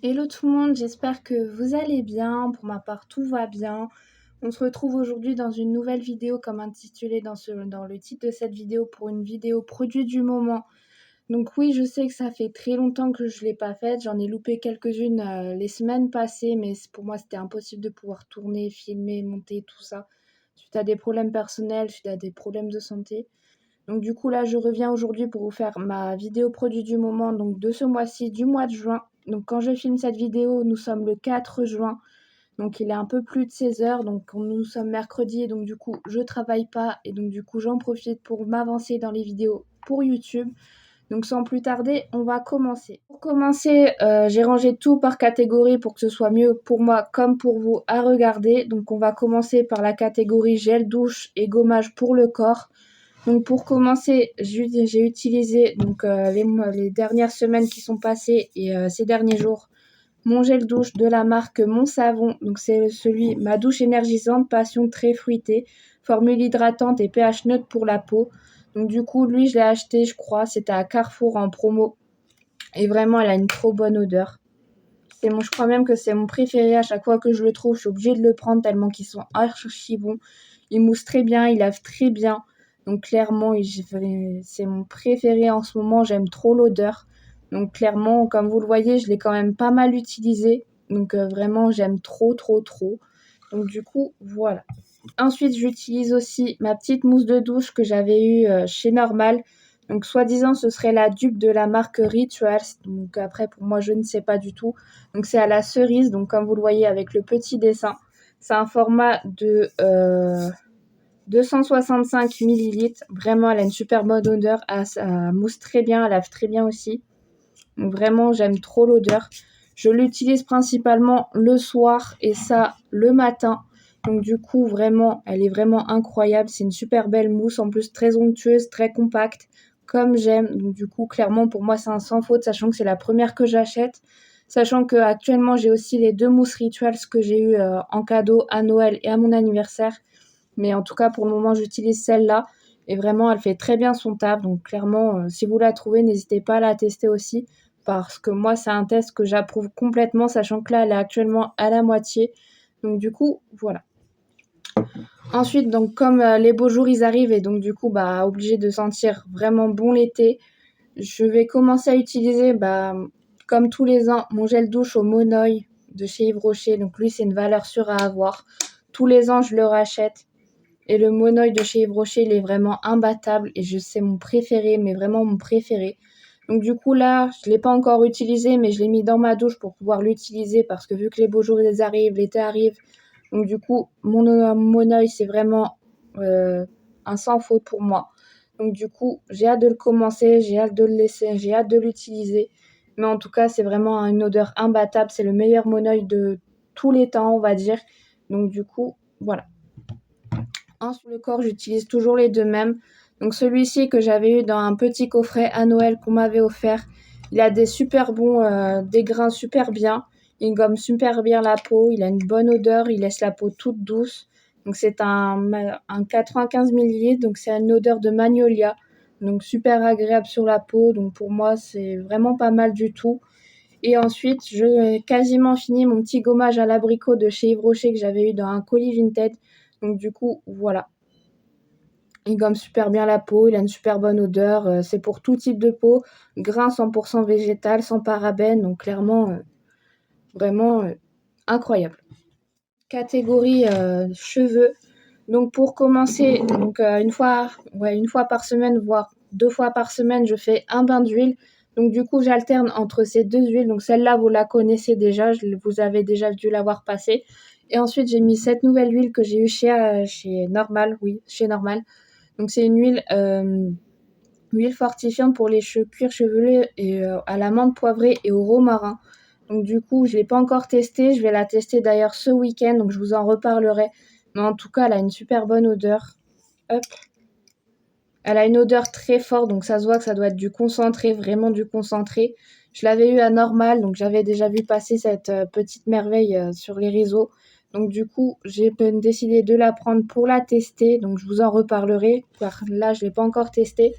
Hello tout le monde, j'espère que vous allez bien. Pour ma part, tout va bien. On se retrouve aujourd'hui dans une nouvelle vidéo comme intitulé dans le titre de cette vidéo pour une vidéo produit du moment. Donc oui, je sais que ça fait très longtemps que je ne l'ai pas faite. J'en ai loupé quelques-unes les semaines passées, mais pour moi c'était impossible de pouvoir tourner, filmer, monter, tout ça. Suite à des problèmes personnels, suite à des problèmes de santé. Donc du coup là, je reviens aujourd'hui pour vous faire ma vidéo produit du moment, donc de ce mois-ci, du mois de juin. Donc quand je filme cette vidéo, nous sommes le 4 juin, donc il est un peu plus de 16 heures, donc nous sommes mercredi, et donc du coup je travaille pas, et donc du coup j'en profite pour m'avancer dans les vidéos pour YouTube. Donc sans plus tarder, on va commencer. Pour commencer, j'ai rangé tout par catégorie pour que ce soit mieux pour moi comme pour vous à regarder. Donc on va commencer par la catégorie gel douche et gommage pour le corps. Donc pour commencer, j'ai utilisé les dernières semaines qui sont passées et ces derniers jours mon gel douche de la marque Mon Savon. Donc c'est celui Ma douche énergisante, passion très fruitée, formule hydratante et pH neutre pour la peau. Donc du coup, lui, je l'ai acheté, je crois, c'était à Carrefour en promo. Et vraiment, elle a une trop bonne odeur. Je crois même que c'est mon préféré. À chaque fois que je le trouve, je suis obligée de le prendre tellement qu'ils sont archi bons. Il mousse très bien, il lave très bien. Donc clairement, c'est mon préféré en ce moment. J'aime trop l'odeur. Donc clairement, comme vous le voyez, je l'ai quand même pas mal utilisé. Donc vraiment, j'aime trop, trop, trop. Donc du coup, voilà. Ensuite, j'utilise aussi ma petite mousse de douche que j'avais eue chez Normal. Donc, soi-disant, ce serait la dupe de la marque Rituals. Donc, après, pour moi, je ne sais pas du tout. Donc, c'est à la cerise. Donc, comme vous le voyez avec le petit dessin, c'est un format de 265 millilitres. Vraiment, elle a une super bonne odeur. Elle mousse très bien, elle lave très bien aussi. Donc, vraiment, j'aime trop l'odeur. Je l'utilise principalement le soir et ça le matin. Donc du coup, vraiment, elle est vraiment incroyable. C'est une super belle mousse, en plus très onctueuse, très compacte, comme j'aime. Donc du coup, clairement, pour moi, c'est un sans faute, sachant que c'est la première que j'achète. Sachant que actuellement, j'ai aussi les deux mousses Rituals que j'ai eues en cadeau à Noël et à mon anniversaire. Mais en tout cas, pour le moment, j'utilise celle-là. Et vraiment, elle fait très bien son taf. Donc clairement, si vous la trouvez, n'hésitez pas à la tester aussi. Parce que moi, c'est un test que j'approuve complètement, sachant que là, elle est actuellement à la moitié. Donc du coup, voilà. Ensuite, donc comme les beaux jours ils arrivent et donc du coup obligé de sentir vraiment bon l'été, je vais commencer à utiliser comme tous les ans mon gel douche au Monoï de chez Yves Rocher. Donc lui c'est une valeur sûre à avoir. Tous les ans je le rachète et le Monoï de chez Yves Rocher il est vraiment imbattable et c'est mon préféré, mais vraiment mon préféré. Donc du coup là je ne l'ai pas encore utilisé mais je l'ai mis dans ma douche pour pouvoir l'utiliser parce que vu que les beaux jours ils arrivent, l'été arrive. Donc du coup, mon œil, c'est vraiment un sans faute pour moi. Donc du coup, j'ai hâte de le commencer, j'ai hâte de le laisser, j'ai hâte de l'utiliser. Mais en tout cas, c'est vraiment une odeur imbattable. C'est le meilleur Monoeil de tous les temps, on va dire. Donc du coup, voilà. Ensuite, le corps, j'utilise toujours les deux mêmes. Donc celui-ci que j'avais eu dans un petit coffret à Noël qu'on m'avait offert. Il a des super bons, des grains super bien. Il gomme super bien la peau. Il a une bonne odeur. Il laisse la peau toute douce. Donc c'est un 95 millilitres. Donc c'est une odeur de magnolia. Donc super agréable sur la peau. Donc pour moi, c'est vraiment pas mal du tout. Et ensuite, je quasiment fini mon petit gommage à l'abricot de chez Yves Rocher que j'avais eu dans un colis Vinted. Donc du coup, voilà. Il gomme super bien la peau, il a une super bonne odeur. C'est pour tout type de peau. Grain 100% végétal, sans parabènes. Donc clairement, vraiment incroyable. Catégorie cheveux. Donc pour commencer, une fois par semaine, voire 2 fois par semaine, je fais un bain d'huile. Donc du coup, j'alterne entre ces deux huiles. Donc celle-là, vous la connaissez déjà, vous avez déjà dû l'avoir passée. Et ensuite, j'ai mis cette nouvelle huile que j'ai eue chez Normal, oui, chez Normal. Donc c'est une huile fortifiante pour les cuirs chevelu et à la menthe poivrée et au romarin. Donc du coup, je ne l'ai pas encore testée. Je vais la tester d'ailleurs ce week-end, donc je vous en reparlerai. Mais en tout cas, elle a une super bonne odeur. Hop. Elle a une odeur très forte, donc ça se voit que ça doit être du concentré, vraiment du concentré. Je l'avais eu à Normal, donc j'avais déjà vu passer cette petite merveille sur les réseaux. Donc du coup, j'ai décidé de la prendre pour la tester, donc je vous en reparlerai, car là, je ne l'ai pas encore testée.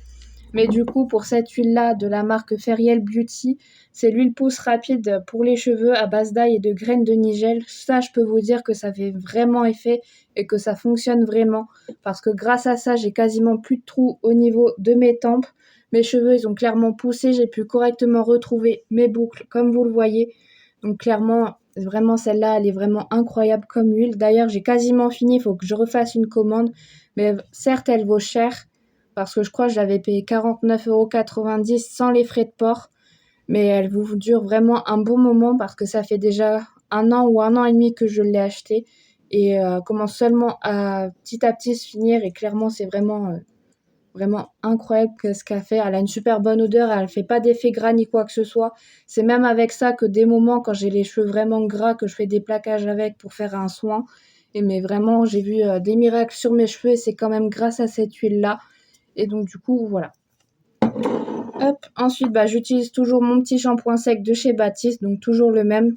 Mais du coup, pour cette huile-là de la marque Feriel Beauty, c'est l'huile pousse rapide pour les cheveux à base d'ail et de graines de nigel. Ça, je peux vous dire que ça fait vraiment effet et que ça fonctionne vraiment. Parce que grâce à ça, j'ai quasiment plus de trous au niveau de mes tempes. Mes cheveux, ils ont clairement poussé. J'ai pu correctement retrouver mes boucles, comme vous le voyez. Donc clairement, vraiment, celle-là, elle est vraiment incroyable comme huile. D'ailleurs, j'ai quasiment fini. Il faut que je refasse une commande. Mais certes, elle vaut cher parce que je crois que je l'avais payé 49,90 € sans les frais de port. Mais elle vous dure vraiment un bon moment parce que ça fait déjà 1 an ou 1 an et demi que je l'ai acheté et commence seulement à petit se finir et clairement c'est vraiment incroyable ce qu'elle fait. Elle a une super bonne odeur, elle fait pas d'effet gras ni quoi que ce soit. C'est même avec ça que des moments quand j'ai les cheveux vraiment gras que je fais des plaquages avec pour faire un soin. Et mais vraiment j'ai vu des miracles sur mes cheveux et c'est quand même grâce à cette huile-là. Et donc du coup voilà. Hop, ensuite, j'utilise toujours mon petit shampoing sec de chez Baptiste, donc toujours le même.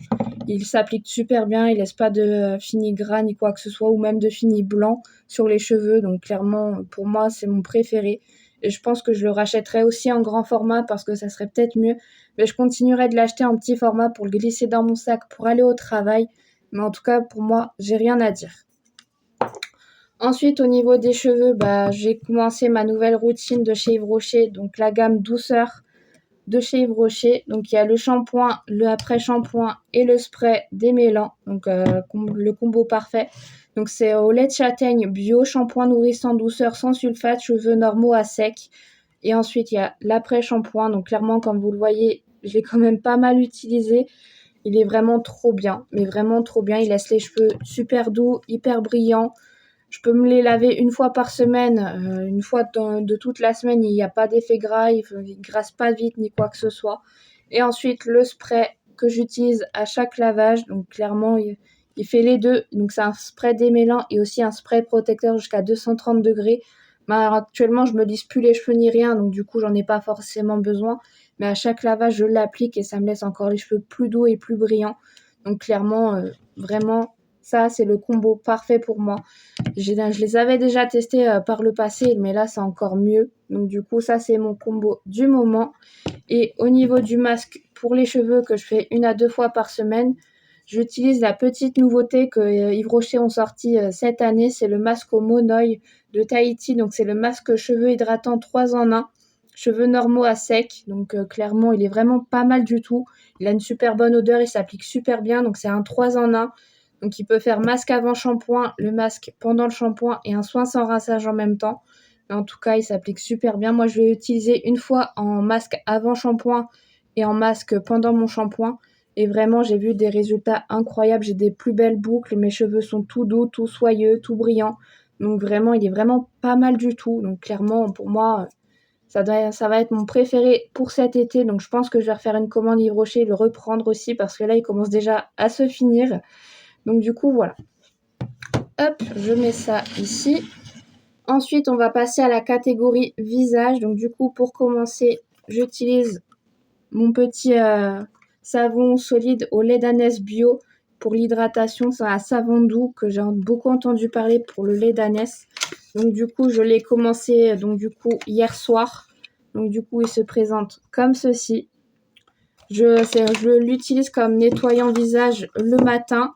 Il s'applique super bien, il laisse pas de fini gras ni quoi que ce soit, ou même de fini blanc sur les cheveux. Donc clairement, pour moi, c'est mon préféré. Et je pense que je le rachèterai aussi en grand format parce que ça serait peut-être mieux. Mais je continuerai de l'acheter en petit format pour le glisser dans mon sac pour aller au travail. Mais en tout cas, pour moi, j'ai rien à dire. Ensuite, au niveau des cheveux, j'ai commencé ma nouvelle routine de chez Yves Rocher, donc la gamme douceur de chez Yves Rocher. Donc il y a le shampoing, le après-shampoing et le spray démêlant, donc le combo parfait. Donc c'est au lait de châtaigne bio, shampoing nourrissant douceur sans sulfate, cheveux normaux à sec. Et ensuite il y a l'après-shampoing, donc clairement comme vous le voyez, je l'ai quand même pas mal utilisé. Il est vraiment trop bien, mais vraiment trop bien. Il laisse les cheveux super doux, hyper brillants. Je peux me les laver une fois par semaine, une fois de toute la semaine, il n'y a pas d'effet gras, il ne grasse pas vite ni quoi que ce soit. Et ensuite, le spray que j'utilise à chaque lavage, donc clairement, il fait les deux. Donc c'est un spray démêlant et aussi un spray protecteur jusqu'à 230 degrés. Alors, actuellement, je me lisse plus les cheveux ni rien, donc du coup, j'en ai pas forcément besoin. Mais à chaque lavage, je l'applique et ça me laisse encore les cheveux plus doux et plus brillants. Donc clairement, vraiment, ça, c'est le combo parfait pour moi. Je les avais déjà testés par le passé, mais là, c'est encore mieux. Donc, du coup, ça, c'est mon combo du moment. Et au niveau du masque pour les cheveux que je fais 1 à 2 fois par semaine, j'utilise la petite nouveauté que Yves Rocher ont sorti cette année. C'est le masque au monoï de Tahiti. Donc, c'est le masque cheveux hydratant 3 en 1. Cheveux normaux à sec. Donc, clairement, il est vraiment pas mal du tout. Il a une super bonne odeur. Il s'applique super bien. Donc, c'est un 3 en 1. Donc, il peut faire masque avant shampoing, le masque pendant le shampoing et un soin sans rinçage en même temps. Mais en tout cas, il s'applique super bien. Moi, je l'ai utilisé une fois en masque avant shampoing et en masque pendant mon shampoing. Et vraiment, j'ai vu des résultats incroyables. J'ai des plus belles boucles. Mes cheveux sont tout doux, tout soyeux, tout brillants. Donc, vraiment, il est vraiment pas mal du tout. Donc, clairement, pour moi, ça va être mon préféré pour cet été. Donc, je pense que je vais refaire une commande Yves Rocher et le reprendre aussi parce que là, il commence déjà à se finir. Donc du coup, voilà. Hop, je mets ça ici. Ensuite, on va passer à la catégorie visage. Donc du coup, pour commencer, j'utilise mon petit savon solide au lait d'ânesse bio pour l'hydratation. C'est un savon doux que j'ai beaucoup entendu parler pour le lait d'ânesse. Donc du coup, je l'ai commencé hier soir. Donc du coup, il se présente comme ceci. Je l'utilise comme nettoyant visage le matin.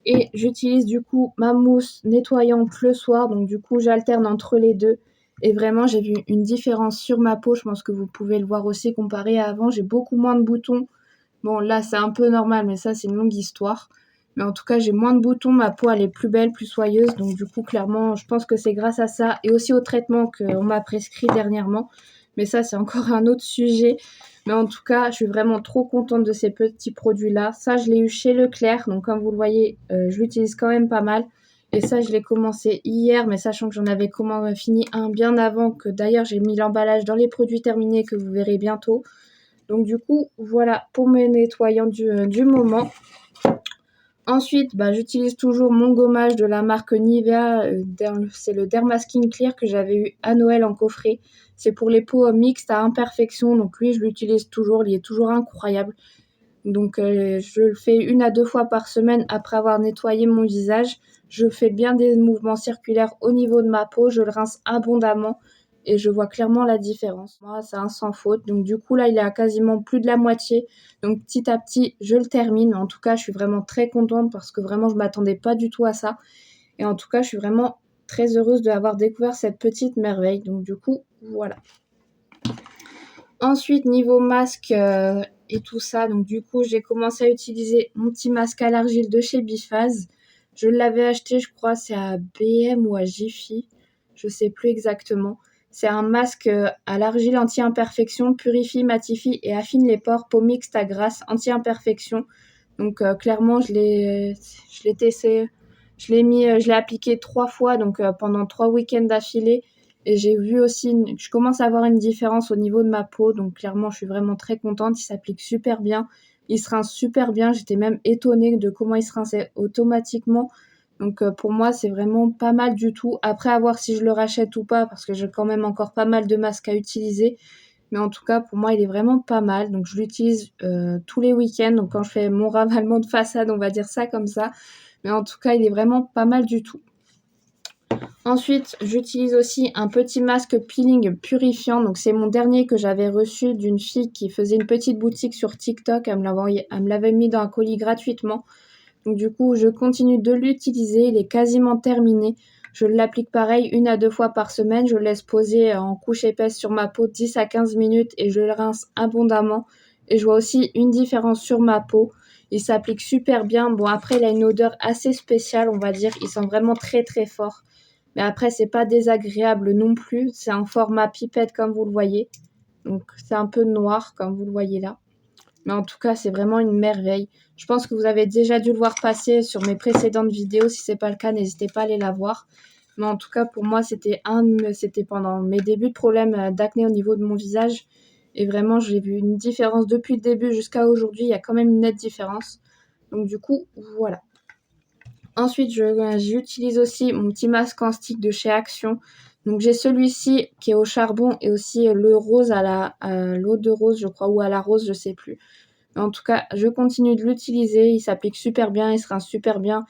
Et j'utilise du coup ma mousse nettoyante le soir. Donc du coup, j'alterne entre les deux. Et vraiment, j'ai vu une différence sur ma peau. Je pense que vous pouvez le voir aussi comparé à avant. J'ai beaucoup moins de boutons. Bon, là, c'est un peu normal, mais ça, c'est une longue histoire. Mais en tout cas, j'ai moins de boutons. Ma peau, elle est plus belle, plus soyeuse. Donc du coup, clairement, je pense que c'est grâce à ça. Et aussi au traitement qu'on m'a prescrit dernièrement. Mais ça, c'est encore un autre sujet. Mais en tout cas, je suis vraiment trop contente de ces petits produits-là. Ça, je l'ai eu chez Leclerc. Donc, comme vous le voyez, je l'utilise quand même pas mal. Et ça, je l'ai commencé hier, mais sachant que j'en avais fini un bien avant, que d'ailleurs, j'ai mis l'emballage dans les produits terminés que vous verrez bientôt. Donc, du coup, voilà pour mes nettoyants du moment. Ensuite, j'utilise toujours mon gommage de la marque Nivea. C'est le Derma Skin Clear que j'avais eu à Noël en coffret. C'est pour les peaux mixtes à imperfection. Donc lui, je l'utilise toujours. Il est toujours incroyable. Donc je le fais 1 à 2 fois par semaine après avoir nettoyé mon visage. Je fais bien des mouvements circulaires au niveau de ma peau. Je le rince abondamment. et je vois clairement la différence. Moi, c'est un sans faute. Donc du coup, là, il est à quasiment plus de la moitié. Donc petit à petit, je le termine. En tout cas, je suis vraiment très contente parce que vraiment, je ne m'attendais pas du tout à ça. Et en tout cas, je suis vraiment très heureuse d'avoir découvert cette petite merveille. Donc du coup, voilà. Ensuite, niveau masque et tout ça, donc du coup, j'ai commencé à utiliser mon petit masque à l'argile de chez Biphase. Je l'avais acheté, je crois, c'est à BM ou à Jiffy, je sais plus exactement. C'est un masque à l'argile anti-imperfection, purifie, matifie et affine les pores, peau mixte à grasse, anti-imperfection. Donc clairement, je l'ai testé, je l'ai appliqué 3 fois, donc pendant 3 week-ends d'affilée. Et j'ai vu aussi, je commence à avoir une différence au niveau de ma peau, donc clairement, je suis vraiment très contente. Il s'applique super bien, il se rince super bien. J'étais même étonnée de comment il se rinçait automatiquement. Donc pour moi, c'est vraiment pas mal du tout. Après, à voir si je le rachète ou pas, parce que j'ai quand même encore pas mal de masques à utiliser. Mais en tout cas, pour moi, il est vraiment pas mal. Donc je l'utilise tous les week-ends, donc quand je fais mon ravalement de façade, on va dire ça comme ça. Mais en tout cas, il est vraiment pas mal du tout. Ensuite, j'utilise aussi un petit masque peeling purifiant. Donc, c'est mon dernier que j'avais reçu d'une fille qui faisait une petite boutique sur TikTok. Elle me l'avait mis dans un colis gratuitement. Donc, du coup, je continue de l'utiliser. Il est quasiment terminé. Je l'applique pareil 1 à 2 fois par semaine. Je le laisse poser en couche épaisse sur ma peau 10 à 15 minutes et je le rince abondamment. Et je vois aussi une différence sur ma peau. Il s'applique super bien. Bon, après, il a une odeur assez spéciale, on va dire. Il sent vraiment très, très fort. Mais après, c'est pas désagréable non plus. C'est un format pipette comme vous le voyez. Donc c'est un peu noir comme vous le voyez là. Mais en tout cas, c'est vraiment une merveille. Je pense que vous avez déjà dû le voir passer sur mes précédentes vidéos. Si ce n'est pas le cas, n'hésitez pas à aller la voir. Mais en tout cas, pour moi, c'était pendant mes débuts de problèmes d'acné au niveau de mon visage. Et vraiment, j'ai vu une différence depuis le début jusqu'à aujourd'hui. Il y a quand même une nette différence. Donc du coup, voilà. Ensuite, j'utilise aussi mon petit masque en stick de chez Action. Donc j'ai celui-ci qui est au charbon et aussi le rose à l'eau de rose, je crois, ou à la rose, je sais plus. Mais en tout cas, je continue de l'utiliser. Il s'applique super bien, il se rince super bien.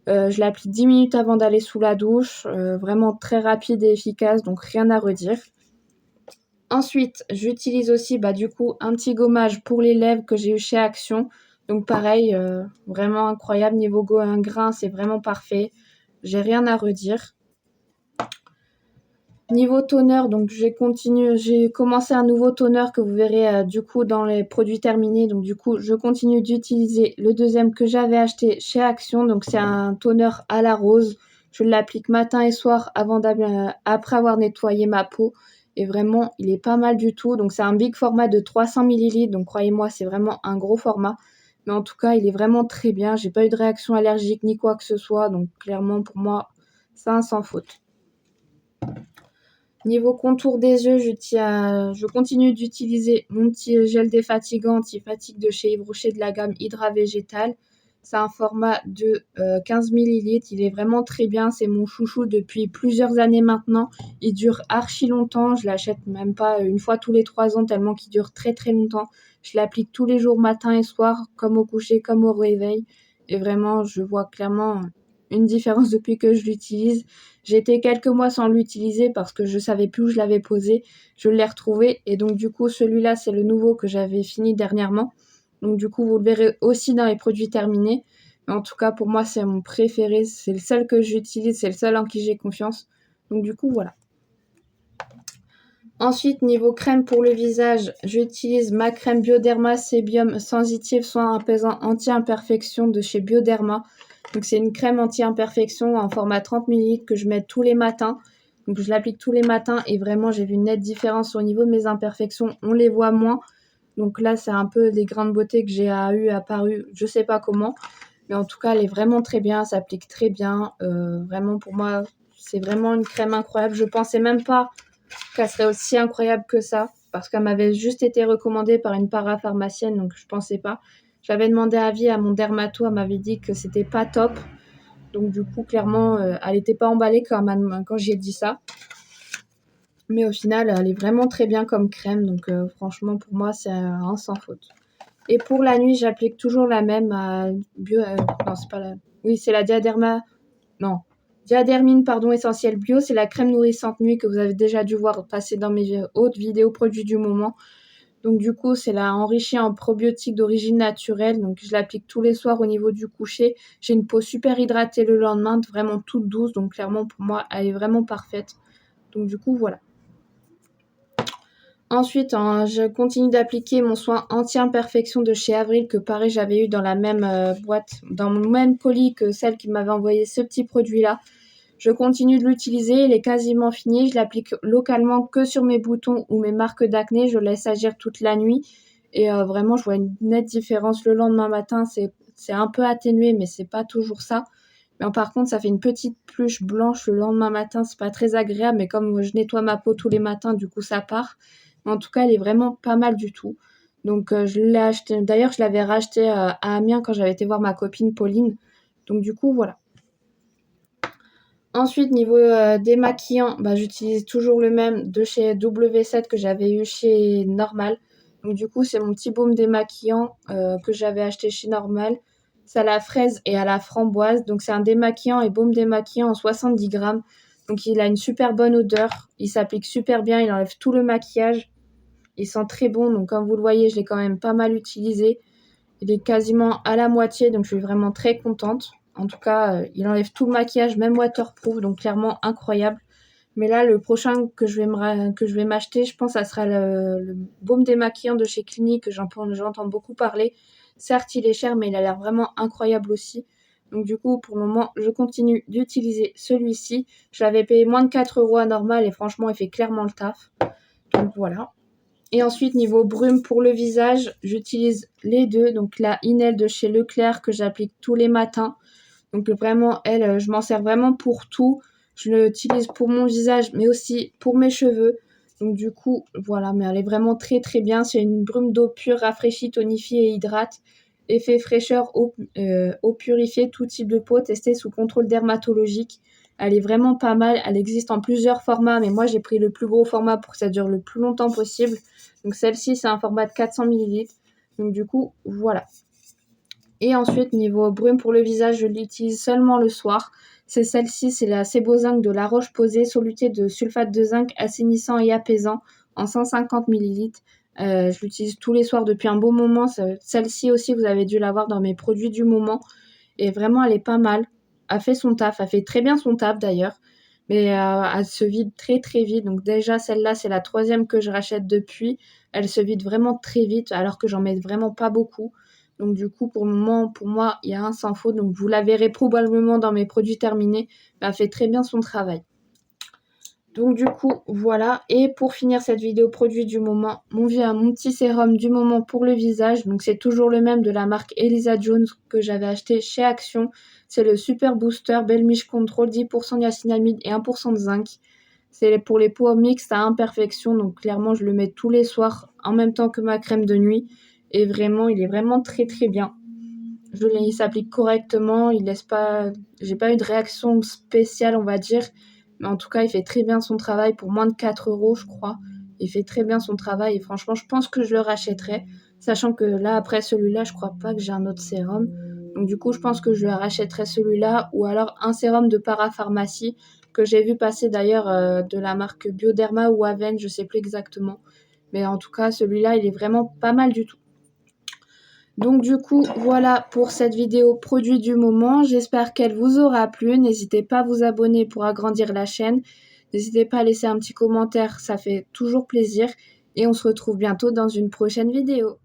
Je l'applique 10 minutes avant d'aller sous la douche. Vraiment très rapide et efficace, donc rien à redire. Ensuite, j'utilise aussi du coup un petit gommage pour les lèvres que j'ai eu chez Action. Donc pareil, vraiment incroyable. Niveau un grain, c'est vraiment parfait. J'ai rien à redire. Niveau toner, donc j'ai commencé un nouveau toner que vous verrez du coup dans les produits terminés. Donc du coup, je continue d'utiliser le deuxième que j'avais acheté chez Action. Donc c'est un toner à la rose. Je l'applique matin et soir après avoir nettoyé ma peau. Et vraiment, il est pas mal du tout. Donc c'est un big format de 300 ml. Donc croyez-moi, c'est vraiment un gros format. Mais en tout cas, il est vraiment très bien. J'ai pas eu de réaction allergique ni quoi que ce soit. Donc clairement, pour moi, c'est un sans faute. Niveau contour des yeux, je continue d'utiliser mon petit gel défatigant anti-fatigue de chez Yves Rocher de la gamme Hydra Végétal. C'est un format de 15 ml. Il est vraiment très bien. C'est mon chouchou depuis plusieurs années maintenant. Il dure archi longtemps. Je l'achète même pas une fois tous les 3 ans tellement qu'il dure très très longtemps. Je l'applique tous les jours, matin et soir, comme au coucher, comme au réveil. Et vraiment, je vois clairement une différence depuis que je l'utilise. J'ai été quelques mois sans l'utiliser parce que je savais plus où je l'avais posé. Je l'ai retrouvé et donc du coup celui-là c'est le nouveau que j'avais fini dernièrement. Donc du coup vous le verrez aussi dans les produits terminés. Mais en tout cas pour moi c'est mon préféré. C'est le seul que j'utilise, c'est le seul en qui j'ai confiance. Donc du coup voilà. Ensuite, niveau crème pour le visage, j'utilise ma crème Bioderma Sébium Sensitive Soin Apaisant Anti-Imperfection de chez Bioderma. Donc c'est une crème anti-imperfection en format 30 ml que je mets tous les matins. Donc je l'applique tous les matins et vraiment j'ai vu une nette différence au niveau de mes imperfections. On les voit moins. Donc là c'est un peu des grains de beauté que j'ai apparu, je sais pas comment. Mais en tout cas elle est vraiment très bien, elle s'applique très bien. Vraiment pour moi c'est vraiment une crème incroyable. Je pensais même pas qu'elle serait aussi incroyable que ça, parce qu'elle m'avait juste été recommandée par une parapharmacienne, donc je pensais pas. J'avais demandé avis à mon dermato, elle m'avait dit que c'était pas top, donc du coup clairement elle était pas emballée quand j'y ai dit ça. Mais au final elle est vraiment très bien comme crème, donc franchement pour moi c'est un sans faute. Et pour la nuit j'applique toujours la même non c'est pas la... Oui c'est la Diaderma... Non, Diadermine, pardon, essentiel bio, c'est la crème nourrissante nuit que vous avez déjà dû voir passer dans mes autres vidéos produits du moment. Donc du coup, c'est là enrichie en probiotiques d'origine naturelle. Donc je l'applique tous les soirs au niveau du coucher. J'ai une peau super hydratée le lendemain, vraiment toute douce. Donc clairement, pour moi, elle est vraiment parfaite. Donc du coup, voilà. Ensuite, je continue d'appliquer mon soin anti-imperfection de chez Avril, que pareil, j'avais eu dans la même boîte, dans mon même colis que celle qui m'avait envoyé ce petit produit-là. Je continue de l'utiliser, il est quasiment fini. Je l'applique localement que sur mes boutons ou mes marques d'acné. Je laisse agir toute la nuit et vraiment, je vois une nette différence le lendemain matin. C'est un peu atténué, mais c'est pas toujours ça. Mais par contre, ça fait une petite pluche blanche le lendemain matin. C'est pas très agréable, mais comme je nettoie ma peau tous les matins, du coup, ça part. Mais en tout cas, elle est vraiment pas mal du tout. Donc, je l'ai acheté. D'ailleurs, je l'avais racheté à Amiens quand j'avais été voir ma copine Pauline. Donc, du coup, voilà. Ensuite, niveau démaquillant, j'utilise toujours le même de chez W7 que j'avais eu chez Normal. Donc du coup, c'est mon petit baume démaquillant que j'avais acheté chez Normal. C'est à la fraise et à la framboise. Donc c'est un démaquillant et baume démaquillant en 70 grammes. Donc il a une super bonne odeur. Il s'applique super bien. Il enlève tout le maquillage. Il sent très bon. Donc comme vous le voyez, je l'ai quand même pas mal utilisé. Il est quasiment à la moitié. Donc je suis vraiment très contente. En tout cas, il enlève tout le maquillage, même waterproof, donc clairement incroyable. Mais là, le prochain que je vais m'acheter, je pense, ça sera le baume démaquillant de chez Clinique, que j'entends beaucoup parler. Certes, il est cher, mais il a l'air vraiment incroyable aussi. Donc du coup, pour le moment, je continue d'utiliser celui-ci. Je l'avais payé moins de 4 € à normal et franchement, il fait clairement le taf. Donc voilà. Et ensuite, niveau brume pour le visage, j'utilise les deux. Donc la Inel de chez Leclerc que j'applique tous les matins. Donc vraiment, elle, je m'en sers vraiment pour tout. Je l'utilise pour mon visage, mais aussi pour mes cheveux. Donc du coup, voilà, mais elle est vraiment très très bien. C'est une brume d'eau pure, rafraîchit, tonifie et hydrate. Effet fraîcheur, eau purifiée, tout type de peau, testée sous contrôle dermatologique. Elle est vraiment pas mal. Elle existe en plusieurs formats, mais moi j'ai pris le plus gros format pour que ça dure le plus longtemps possible. Donc celle-ci, c'est un format de 400 ml. Donc du coup, voilà. Et ensuite, niveau brume pour le visage, je l'utilise seulement le soir. C'est celle-ci, c'est la Sebozinc de La Roche-Posay, soluté de sulfate de zinc assainissant et apaisant en 150 ml. Je l'utilise tous les soirs depuis un bon moment. Celle-ci aussi, vous avez dû l'avoir dans mes produits du moment. Et vraiment, elle est pas mal. Elle fait son taf. Elle fait très bien son taf d'ailleurs. Mais elle se vide très très vite. Donc déjà, celle-là, c'est la 3e que je rachète depuis. Elle se vide vraiment très vite alors que j'en mets vraiment pas beaucoup. Donc du coup, pour le moment, pour moi, il y a un sans faute. Donc vous la verrez probablement dans mes produits terminés. Elle fait très bien son travail. Donc du coup, voilà. Et pour finir cette vidéo produit du moment, mon petit sérum du moment pour le visage. Donc c'est toujours le même de la marque Elisa Jones que j'avais acheté chez Action. C'est le Super Booster Belmiche Control, 10% de niacinamide et 1% de zinc. C'est pour les peaux mixtes à imperfection. Donc clairement, je le mets tous les soirs en même temps que ma crème de nuit. Et vraiment, il est vraiment très très bien. Il s'applique correctement. Il laisse pas. J'ai pas eu de réaction spéciale, on va dire. Mais en tout cas, il fait très bien son travail pour moins de 4 €, je crois. Il fait très bien son travail et franchement, je pense que je le rachèterai. Sachant que là, après celui-là, je crois pas que j'ai un autre sérum. Donc du coup, je pense que je le rachèterai celui-là ou alors un sérum de parapharmacie que j'ai vu passer d'ailleurs de la marque Bioderma ou Aven, je sais plus exactement. Mais en tout cas, celui-là, il est vraiment pas mal du tout. Donc du coup, voilà pour cette vidéo produit du moment. J'espère qu'elle vous aura plu. N'hésitez pas à vous abonner pour agrandir la chaîne. N'hésitez pas à laisser un petit commentaire, ça fait toujours plaisir. Et on se retrouve bientôt dans une prochaine vidéo.